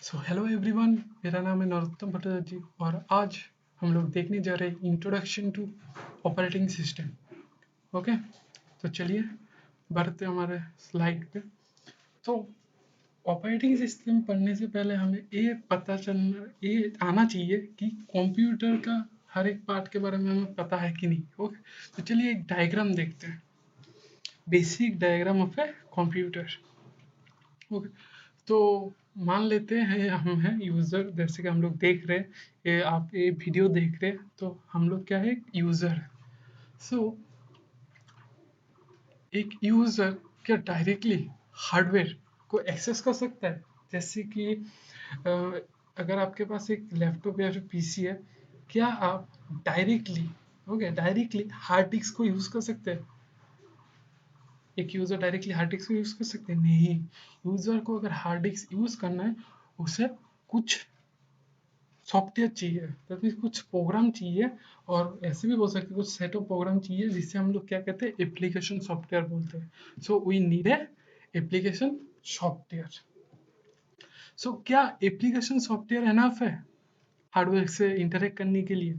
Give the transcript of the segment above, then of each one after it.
So hello everyone, मेरा नाम है नरोत्तम भट्टाचार्य जी और आज हम लोग देखने जा रहे हैं introduction to operating system. Okay, तो चलिए बढ़ते हैं हमारे स्लाइड पे। तो ऑपरेटिंग सिस्टम पढ़ने से पहले हमें ये आना चाहिए कि कंप्यूटर का हर एक पार्ट के बारे में हमें पता है कि नहीं। ओके, तो चलिए एक डायग्राम देखते हैं, basic diagram of a computer. Okay, तो मान लेते हैं हम हैं यूज़र, जैसे कि हम लोग देख रहे हैं, ये आप ये वीडियो देख रहे हैं, तो हम लोग क्या है, यूज़र। सो एक यूज़र क्या डायरेक्टली हार्डवेयर को एक्सेस कर सकता है? जैसे कि अ, अगर आपके पास एक लैपटॉप या फिर पीसी है, क्या आप डायरेक्टली हार्ड डिस्क को यूज़ कर सकते हैं? एक यूज़र डायरेक्टली हार्ड डिस्क को यूज़ कर सकते हैं? नहीं। यूज़र को अगर हार्ड डिस्क यूज़ करना है, उसे कुछ सॉफ्टवेयर चाहिए, दैट मीन्स कुछ प्रोग्राम चाहिए, और ऐसे भी बोल सकते हैं कुछ सेट ऑफ प्रोग्राम चाहिए, जिससे हम लोग क्या कहते हैं, एप्लीकेशन सॉफ्टवेयर बोलते हैं। So we need a application software. So क्या एप्लीकेशन सॉफ्टवेयर एनफ है हार्डवेयर से इंटरेक्ट करने के लिए?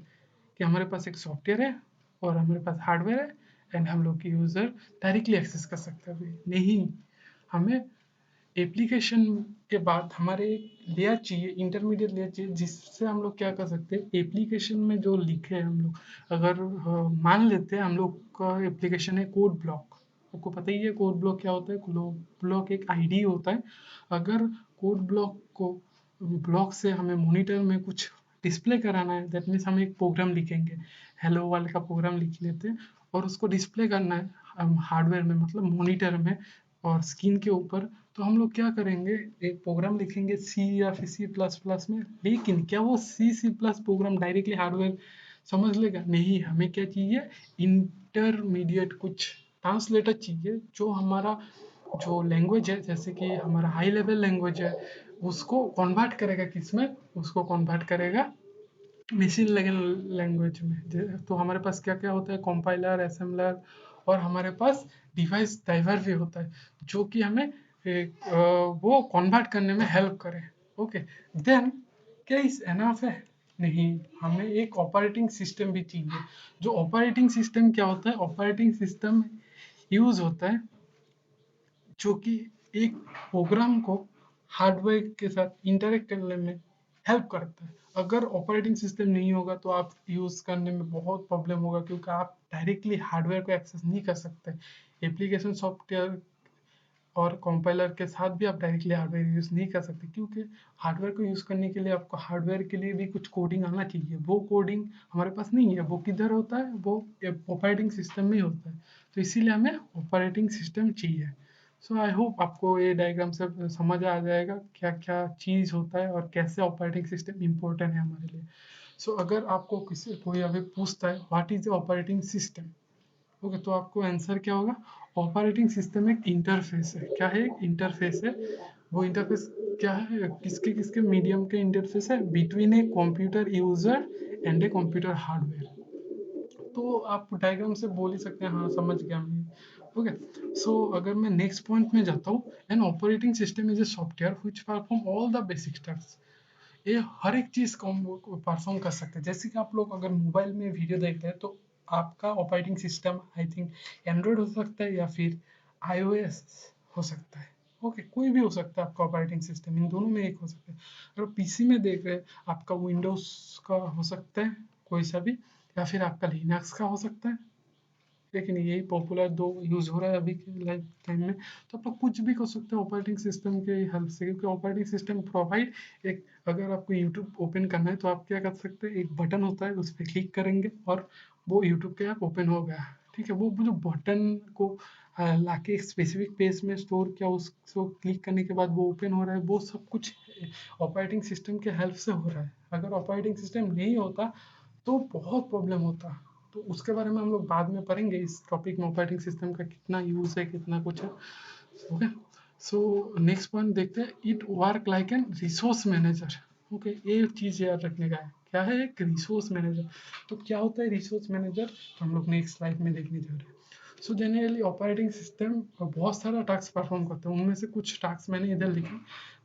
कि हमारे पास एक सॉफ्टवेयर है और हमारे पास हार्डवेयर है एंड हम लोग की यूज़र डायरेक्टली एक्सेस कर सकते हैं? नहीं, हमें एप्लीकेशन के बाद हमारे एक लेयर चाहिए, इंटरमीडिएट लेयर चाहिए, जिससे हम लोग क्या कर सकते हैं, एप्लीकेशन में जो लिखे हैं हम लोग, अगर मान लेते हैं हम लोग का एप्लीकेशन है कोड ब्लॉक। आपको पता ही है कोड ब्लॉक क्या होता है। कोड ब्लॉक एक आईडी होता है। अगर कोड ब्लॉक को ब्लॉक से हमें मॉनिटर में कुछ डिस्प्ले कराना है, दैट मीन्स हम एक प्रोग्राम लिखेंगे, हेलो वाले का प्रोग्राम लिख लेते हैं, और उसको डिस्प्ले करना है हम हार्डवेयर में, मतलब मॉनिटर में और स्क्रीन के ऊपर। तो हम लोग क्या करेंगे, एक प्रोग्राम लिखेंगे सी या फिर सी प्लस प्लस में। लेकिन क्या वो C plus program directly hardware समझ लेगा? नहीं, हमें क्या चाहिए, इंटरमीडिएट कुछ ट्रांसलेटर चाहिए, जो हमारा जो लैंग्वेज है, जैसे कि हमारा हाई लेवल लैंग्वेज है, उसको कन्वर्ट करेगा किसमें, उसको कन्वर्ट करेगा मशीन लेवल लैंग्वेज में। तो हमारे पास क्या क्या होता है, कंपाइलर, असेंबलर, और हमारे पास डिवाइस ड्राइवर भी होता है, जो कि हमें वो कन्वर्ट करने में हेल्प करे। ओके, देन क्या इस एनफ है? नहीं, हमें एक ऑपरेटिंग सिस्टम भी चाहिए। जो ऑपरेटिंग सिस्टम क्या होता है, ऑपरेटिंग सिस्टम यूज होता है जो कि एक प्रोग्राम को हार्डवेयर के साथ इंटरेक्ट करने में हेल्प करता है। अगर ऑपरेटिंग सिस्टम नहीं होगा तो आप यूज़ करने में बहुत प्रॉब्लम होगा, क्योंकि आप डायरेक्टली हार्डवेयर को एक्सेस नहीं कर सकते। एप्लीकेशन सॉफ्टवेयर और कंपाइलर के साथ भी आप डायरेक्टली हार्डवेयर यूज़ नहीं कर सकते, क्योंकि हार्डवेयर को यूज़ करने के लिए आपको हार्डवेयर के लिए भी कुछ कोडिंग आना चाहिए। वो कोडिंग हमारे पास नहीं है। वो किधर होता है, वो ऑपरेटिंग सिस्टम में ही होता है। तो इसीलिए हमें ऑपरेटिंग सिस्टम चाहिए। सो आई होप आपको ये डायग्राम से समझ आ जाएगा क्या क्या चीज़ होता है और कैसे ऑपरेटिंग सिस्टम इम्पोर्टेंट है हमारे लिए। सो अगर आपको किसी कोई अभी पूछता है what is the operating system, okay, तो आपको आंसर क्या होगा, ऑपरेटिंग सिस्टम एक इंटरफेस है। क्या है, एक इंटरफेस है। वो इंटरफेस क्या है, किसके किसके मीडियम के इंटरफेस है, between a computer user and a computer hardware. तो आप डायग्राम से बोल ही सकते हैं, हाँ समझ गया मैं। ओके, सो अगर मैं नेक्स्ट पॉइंट में जाता हूँ, an operating system is a software which perform all the basic task. ये हर एक चीज़ को परफॉर्म कर सकते हैं। जैसे कि आप लोग अगर मोबाइल में वीडियो देखते हैं, तो आपका operating system I think Android हो सकता है या फिर आईओएस हो सकता है। ओके, कोई भी हो सकता है आपका ऑपरेटिंग सिस्टम, इन दोनों में एक हो सकता है। अगर पीसी में देख रहे हैं, आपका विंडोज़ का हो सकता है कोई सा भी, या फिर आपका लिनक्स का हो सकता है। लेकिन यही पॉपुलर दो यूज़ हो रहा है अभी के लाइफ टाइम में। तो आप लोग कुछ भी कर सकते हो ऑपरेटिंग सिस्टम के हेल्प से, क्योंकि ऑपरेटिंग सिस्टम प्रोवाइड एक, अगर आपको यूट्यूब ओपन करना है तो आप क्या कर सकते हैं, एक बटन होता है, उस पर क्लिक करेंगे और वो यूट्यूब के ऐप ओपन हो गया। ठीक है, वो जो बटन को लाके एक स्पेसिफिक पेज में स्टोर किया, उसको क्लिक करने के बाद वो ओपन हो रहा है, वो सब कुछ ऑपरेटिंग सिस्टम के हेल्प से हो रहा है। अगर ऑपरेटिंग सिस्टम नहीं होता तो बहुत प्रॉब्लम होता। तो उसके बारे में हम लोग बाद में पढ़ेंगे इस टॉपिक में, ऑपरेटिंग सिस्टम का कितना यूज़ है, कितना कुछ है। ओके, सो नेक्स्ट पॉइंट देखते हैं, it work like an resource manager. Okay, ये चीज़ याद रखने का है, क्या है, एक रिसोर्स मैनेजर। तो क्या होता है रिसोर्स मैनेजर, तो हम लोग नेक्स्ट स्लाइड में देखने जा रहे हैं। सो जनरली ऑपरेटिंग सिस्टम बहुत सारा टास्क परफॉर्म करते हैं, उनमें से कुछ टास्क मैंने इधर लिखे,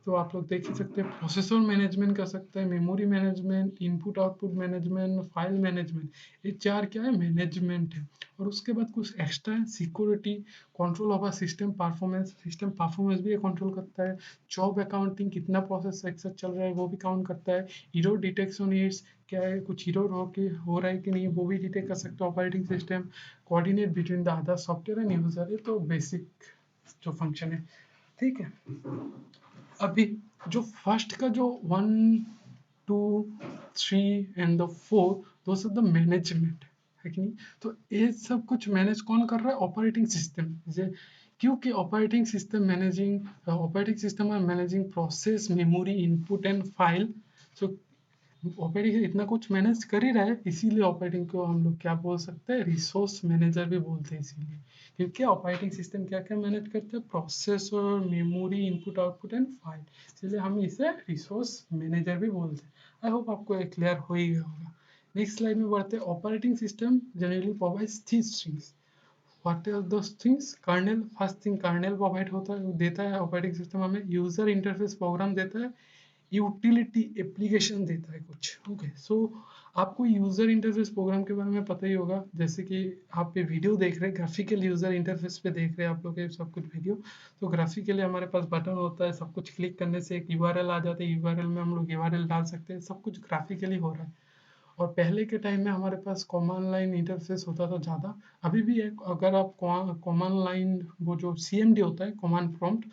तो आप लोग देख ही सकते हैं, प्रोसेसर मैनेजमेंट कर सकते हैं, memory management, input output management, file management, ये 4 क्या है, मैनेजमेंट है। और उसके बाद कुछ एक्स्ट्रा है, security, control over system performance भी ये कंट्रोल करता है, जॉब अकाउंटिंग, कितना प्रोसेस एक साथ चल रहा है वो भी काउंट करता है, एरर डिटेक्शन इट्स, क्या है कुछ एरर हो रहा है कि नहीं वो भी डिटेक्ट कर सकता है operating system, coordinate between the other software and user, ये तो बेसिक जो फंक्शन है, ठीक है। अभी जो फर्स्ट का जो 1 2 3 and the 4, those are the management, है कि नहीं। तो ये सब कुछ मैनेज कौन कर रहा है, ऑपरेटिंग सिस्टम। क्योंकि operating system are managing process, memory, input and file. So operating इतना कुछ मैनेज कर ही रहा है, इसीलिए ऑपरेटिंग को हम लोग क्या बोल सकते हैं, रिसोर्स मैनेजर भी बोलते हैं। इसीलिए क्योंकि ऑपरेटिंग सिस्टम क्या क्या मैनेज करते हैं, processor, memory, input output and file, इसलिए हम इसे रिसोर्स मैनेजर भी बोलते हैं। आई होप आपको ये क्लियर हो ही गया होगा। नेक्स्ट स्लाइड में बढ़ते हैं। Operating system generally provides three things. What are those things, kernel, first thing kernel provide होता है, देता है ऑपरेटिंग सिस्टम हमें, यूजर इंटरफेस प्रोग्राम देता है, यूटिलिटी एप्लीकेशन देता है कुछ, ओके। सो आपको यूजर इंटरफेस प्रोग्राम के बारे में पता ही होगा, जैसे कि आप ये वीडियो देख रहे हैं, ग्राफिकल यूजर इंटरफेस पे देख रहे हैं आप लोग ये सब कुछ वीडियो। तो ग्राफिकली हमारे पास बटन होता है, सब कुछ क्लिक करने से एक यूआरएल आ जाता है, यूआरएल में हम लोग यूआरएल डाल सकते हैं, सब कुछ ग्राफिकली हो रहा है। और पहले के टाइम में हमारे पास कॉमन लाइन इंटरफेस होता था ज़्यादा, अभी भी है। अगर आप कॉमन लाइन, वो जो सीएमडी होता है, कमांड प्रॉम्प्ट,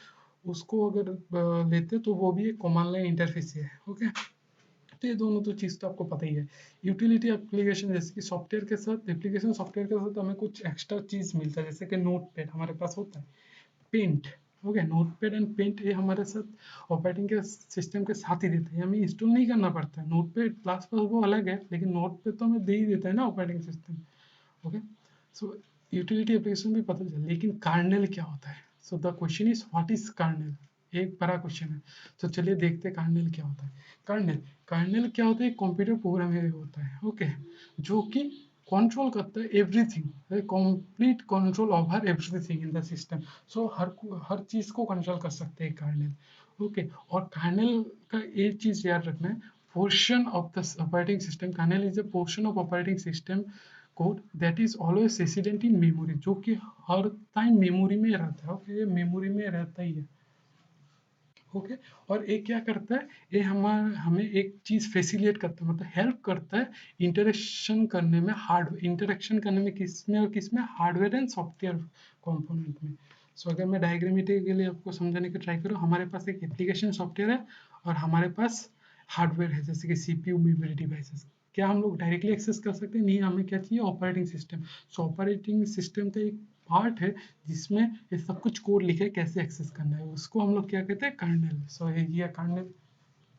उसको अगर लेते तो वो भी एक कॉमन लाइन इंटरफेस ही है, ओके। तो ये दोनों तो चीज़ तो आपको पता ही है। यूटिलिटी एप्लीकेशन, जैसे कि सॉफ्टवेयर के साथ, एप्लीकेशन सॉफ्टवेयर के साथ हमें कुछ एक्स्ट्रा चीज़ मिलता है, जैसे कि नोट पैड हमारे पास होता है, paint, okay. Notepad and paint ये हमारे साथ ऑपरेटिंग के सिस्टम के साथ ही देते हैं, हमें इंस्टॉल नहीं करना पड़ता है। नोट पैड प्लस प्लस वो अलग है, लेकिन नोट पैड तो हमें दे ही देता है ना ऑपरेटिंग सिस्टम, ओके। सो यूटिलिटी एप्लीकेशन भी पता चला, लेकिन कार्नेल क्या होता है। So the question is what is Cornell, एक बड़ा क्वेश्चन है। तो चलिए देखते हैं कार्नेल क्या होता है। कार्नेल कार्नेल क्या होता है, एक कंप्यूटर प्रोग्राम होता है, ओके, जो कि कंट्रोल करता है everything, complete control over everything in the system. So हर चीज को कंट्रोल कर सकते हैं कार्नेल, ओके। और कर्नेल का एक चीज याद रखना है, portion of the operating system, kernel is a portion of operating system code that is always resident in memory, जो कि हर टाइम मेमोरी में रहता है, ओके। ये मेमोरी में रहता ही है, ओके। और ये क्या करता है, ये हमें एक चीज फैसिलिटेट करता है, मतलब हेल्प करता है इंटरेक्शन करने में, किसमें और किसमें, हार्डवेयर एंड सॉफ्टवेयर कंपोनेंट में। सो अगर मैं डायग्रामेटिक के लिए आपको समझाने की ट्राई करूँ, हमारे पास एक एप्लीकेशन सॉफ्टवेयर है और हमारे पास हार्डवेयर है, जैसे कि सीपीयू, मेमोरी डिवाइसेस। क्या हम लोग डायरेक्टली एक्सेस कर सकते हैं, नहीं, हमें क्या चाहिए, ऑपरेटिंग सिस्टम। सो ऑपरेटिंग सिस्टम का एक पार्ट है जिसमें ये सब कुछ कोड लिखे कैसे एक्सेस करना है, उसको हम लोग क्या कहते हैं, कर्नेल। सो ये कर्नेल,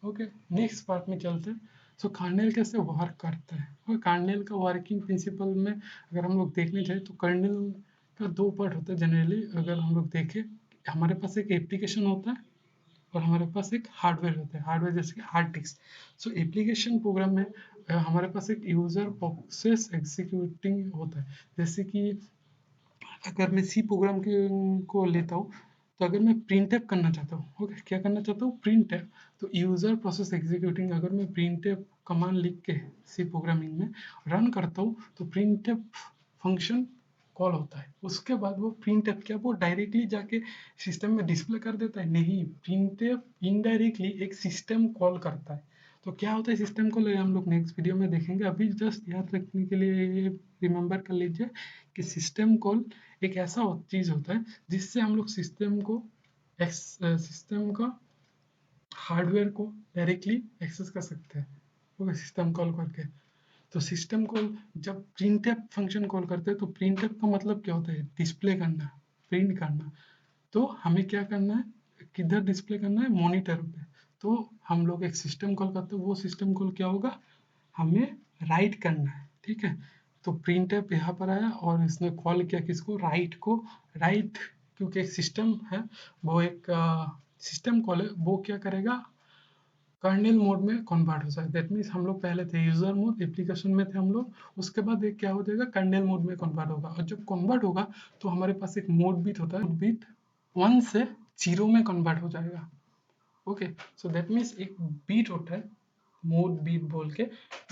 ओके। नेक्स्ट पार्ट में चलते हैं। सो कर्नेल कैसे वर्क करता है, और कर्नेल का वर्किंग प्रिंसिपल में अगर हम लोग देखने जाए तो कर्नेल का दो पार्ट होता है जनरली। अगर हम लोग देखें, हमारे पास एक एप्लीकेशन होता है और हमारे पास एक हार्डवेयर होता है, हार्डवेयर जैसे कि हार्ड डिस्क। सो एप्लीकेशन प्रोग्राम में हमारे पास एक यूजर प्रोसेस एग्जीक्यूटिंग होता है, जैसे कि अगर मैं सी प्रोग्राम को लेता हूँ, तो अगर मैं प्रिंट एप करना चाहता हूँ, ओके, क्या करना चाहता हूँ, प्रिंट एप। तो यूजर प्रोसेस एग्जीक्यूटिंग, अगर मैं प्रिंट एप कमांड लिख के सी प्रोग्रामिंग में रन करता हूँ, तो प्रिंट एप फंक्शन कॉल होता है। उसके बाद वो प्रिंट एप क्या, वो डायरेक्टली जाके सिस्टम में डिस्प्ले कर देता है, नहीं, प्रिंट एप इनडायरेक्टली एक सिस्टम कॉल करता है। तो क्या होता है सिस्टम कॉल, हम लोग नेक्स्ट वीडियो में देखेंगे। अभी जस्ट याद रखने के लिए रिमेंबर कर लीजिए कि सिस्टम कॉल एक ऐसा चीज होता है जिससे हम लोग सिस्टम का हार्डवेयर को डायरेक्टली एक्सेस कर सकते हैं, ओके, सिस्टम कॉल करके। तो सिस्टम कॉल जब प्रिंटफ फंक्शन कॉल करते हैं, तो प्रिंटफ का मतलब क्या होता है, डिस्प्ले करना, प्रिंट करना। तो हमें क्या करना है, किधर डिस्प्ले करना है, मॉनिटर पे। तो हम लोग एक सिस्टम कॉल करते हैं, वो सिस्टम कॉल क्या होगा, हमें राइट करना है, ठीक है। तो प्रिंट एप यहाँ पर आया और इसने कॉल किया किसको, राइट को। राइट, क्योंकि एक सिस्टम है, वो एक सिस्टम कॉल है, वो क्या करेगा, कर्नेल मोड में कन्वर्ट हो जाए। दैट मीन्स हम लोग पहले थे यूजर मोड, एप्लीकेशन में थे हम लोग, उसके बाद एक क्या हो जाएगा, कर्नेल मोड में कन्वर्ट होगा। और जब कन्वर्ट होगा तो हमारे पास एक मोड बिट होता है, बिट 1 से 0 में कन्वर्ट हो जाएगा, ओके, सो दैट मीन्स एक बीट होता है, मोड बीट बोल के,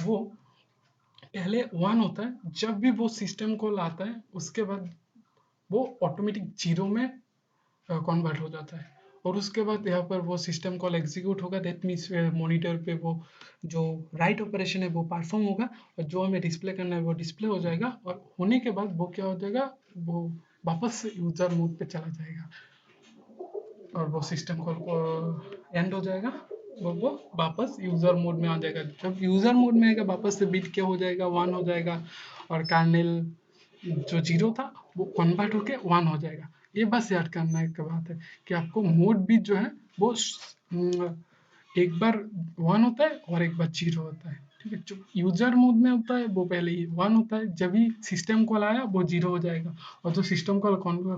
वो पहले 1 होता है, जब भी वो सिस्टम कॉल आता है उसके बाद वो ऑटोमेटिक 0 में कन्वर्ट हो जाता है, और उसके बाद यहाँ पर वो सिस्टम कॉल एग्जीक्यूट होगा, दैट मीन्स मॉनिटर पे वो जो राइट ऑपरेशन है वो परफॉर्म होगा, और जो हमें डिस्प्ले करना है वो डिस्प्ले हो जाएगा, और होने के बाद वो क्या हो जाएगा, वो वापस से यूजर मोड पे चला जाएगा, और वो सिस्टम कॉल को एंड हो जाएगा, वो वापस यूजर मोड में आ जाएगा। जब यूजर मोड में आएगा वापस से बिट क्या हो जाएगा, 1 हो जाएगा, और कर्नेल जो 0 था वो कन्वर्ट होके 1 हो जाएगा। ये बस याद करना एक बात है कि आपको मोड बिट जो है वो एक बार 1 होता है और एक बार 0 होता है, ठीक है। जो यूजर मोड में होता है वो पहले ही 1 होता है, जब भी सिस्टम कॉल आया वो 0 हो जाएगा, और जो सिस्टम कॉल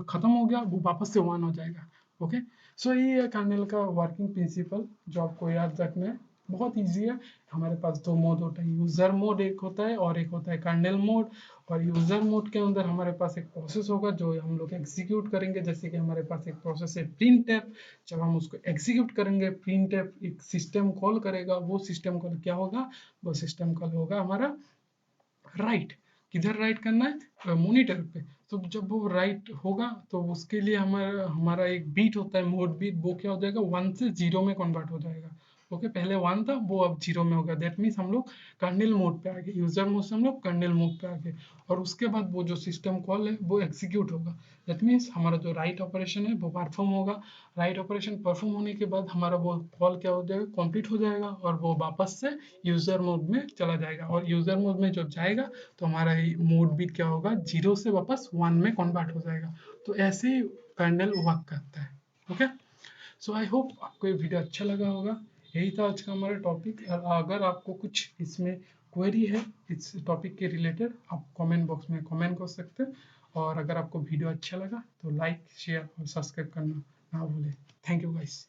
खत्म हो गया वो वापस से 1 हो जाएगा। ओके, सो ये है कर्नेल का वर्किंग प्रिंसिपल जो आपको याद रखना है, बहुत इजी है। हमारे पास दो मोड होता है, यूजर मोड एक होता है और एक होता है कर्नेल मोड। और यूजर मोड के अंदर हमारे पास एक प्रोसेस होगा जो हम लोग एग्जीक्यूट करेंगे, जैसे कि हमारे पास एक प्रोसेस है प्रिंटफ। जब हम उसको एग्जीक्यूट करेंगे, प्रिंटफ एक सिस्टम कॉल करेगा, वो सिस्टम कॉल क्या होगा, वो सिस्टम कॉल होगा हमारा राइट। किधर राइट करना है, मॉनिटर पे। तो जब वो राइट होगा तो उसके लिए हमारा हमारा एक बीट होता है, मोड बीट, वो क्या हो जाएगा, 1 से 0 में कन्वर्ट हो जाएगा। ओके, पहले 1 था वो अब 0 में होगा, दैट मीन्स हम लोग कर्नेल मोड पे आ गए, यूजर मोड से हम लोग कर्नेल मोड पे आ गए। और उसके बाद वो जो सिस्टम कॉल है वो एग्जीक्यूट होगा, दैट मीन्स हमारा जो राइट ऑपरेशन है वो परफॉर्म होगा। राइट ऑपरेशन परफॉर्म होने के बाद हमारा वो कॉल क्या हो जाएगा, कंप्लीट हो जाएगा, और वो वापस से यूजर मोड में चला जाएगा। और यूजर मोड में जब जाएगा तो हमारा मोड भी क्या होगा, 0 से वापस 1 में कन्वर्ट हो जाएगा। तो ऐसे ही कर्नेल वर्क करता है। ओके, सो आई होप आपको ये वीडियो अच्छा लगा होगा। यही था आज का हमारा टॉपिक। और अगर आपको कुछ इसमें क्वेरी है इस टॉपिक के रिलेटेड, आप कमेंट बॉक्स में कमेंट कर सकते हैं। और अगर आपको वीडियो अच्छा लगा तो लाइक शेयर और सब्सक्राइब करना ना भूलें। Thank you guys.